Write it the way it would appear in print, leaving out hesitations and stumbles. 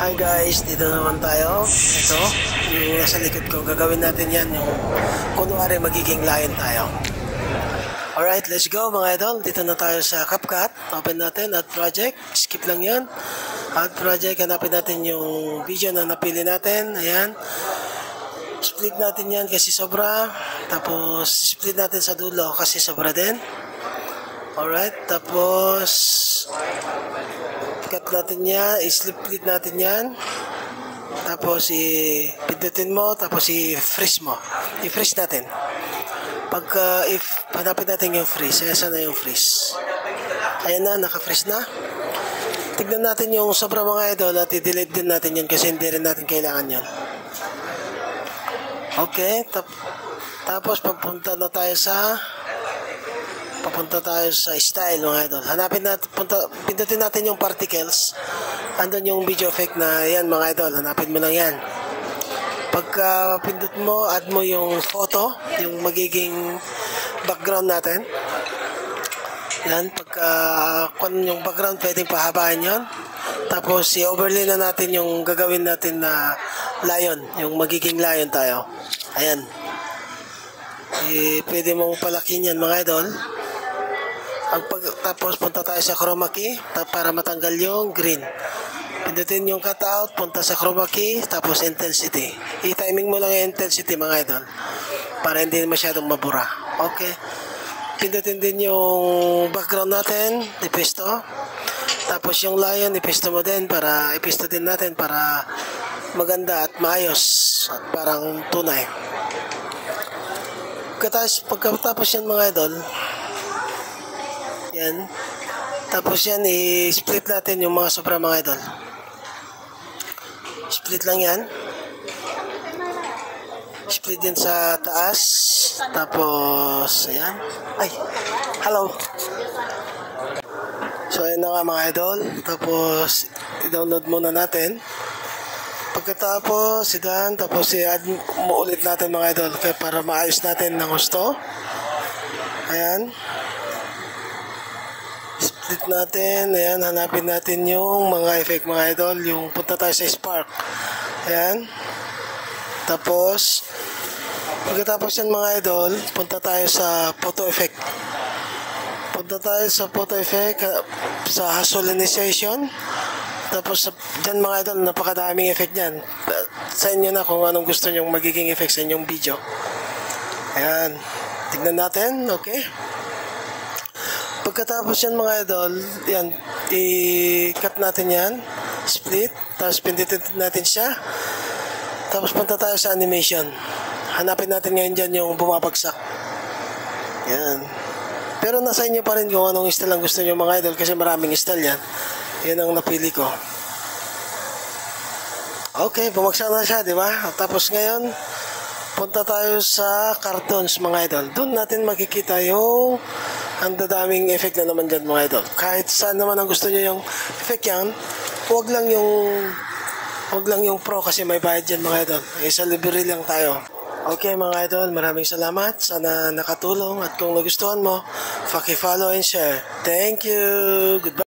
Hi guys, dito naman tayo. Ito, yung nasa likod ko. Gagawin natin yan yung kunwari magiging lion tayo. Alright, let's go mga idol. Dito na tayo sa CapCut. Open natin, add project. Skip lang yan. Add project, hanapin natin yung video na napili natin. Ayan. Split natin yan kasi sobra. Tapos, split natin sa dulo kasi sobra din. Alright, tapos cut natin yan, i-split natin yan. Tapos i-pindutin mo, tapos i-freeze mo. I-freeze natin. Pagka hanapin natin yung freeze, ayan na yung freeze. Ayan na, naka-freeze na. Tignan natin yung sobra mga idol at i-delete din natin yun kasi hindi rin natin kailangan yun. Okay, tapos papunta tayo sa style mga idol. Hanapin natin, pindutin natin yung particles. Andun yung video effect na yan mga idol. Hanapin mo lang yan. Pagka pindut mo, add mo yung photo, yung magiging background natin. Yan, pagka yung background pwedeng pahabain yon. Tapos i-overlay na natin yung gagawin natin na lion, yung magiging lion tayo. Ayan. Pwede mong palakin yan mga idol. Tapos punta tayo sa chroma key para matanggal yung green. Pindutin yung cutout, punta sa chroma key, tapos intensity. I-timing mo lang yung intensity mga idol para hindi masyadong mabura. Okay. Pindutin din yung background natin, ipisto. Tapos yung lion, ipisto mo din para ipisto din natin para maganda at maayos at parang tunay. Pagkatapos yan mga idol, yan. Tapos yan, i-split natin yung mga sobra mga idol. Split lang yan. Split din sa taas. Tapos, ayan. Ay, hello. So, ayan na nga mga idol. Tapos, i-download muna natin. Pagkatapos, tapos i-add mo ulit natin mga idol para maayos natin ng gusto. Ayan. Split natin. Ayan, hanapin natin yung mga effect mga idol. Yung punta tayo sa spark. Ayan. Tapos, pagkatapos yan mga idol, punta tayo sa photo effect. Punta tayo sa photo effect, sa hasolinization. Tapos, dyan mga idol, napakadaming effect dyan. Sa inyo na kung anong gusto nyong magiging effect sa inyong video. Ayan. Tignan natin. Okay. Pagkatapos yan mga idol, yan, i-cut natin yan, split, tapos pindutin natin siya, tapos punta tayo sa animation. Hanapin natin ngayon dyan yung bumabagsak. Yan. Pero nasa inyo pa rin kung anong style ang gusto nyo mga idol kasi maraming style yan. Yan ang napili ko. Okay, bumagsak na siya, di ba? Tapos ngayon, punta tayo sa cartoons mga idol. Doon natin makikita yung ang dadaming effect na naman dyan mga idol. Kahit saan naman ang gusto nyo yung effect yan, huwag lang yung pro kasi may bayad dyan mga idol. Sa libre lang tayo. Okay mga idol, maraming salamat. Sana nakatulong at kung nagustuhan mo, paki-follow and share. Thank you. Goodbye.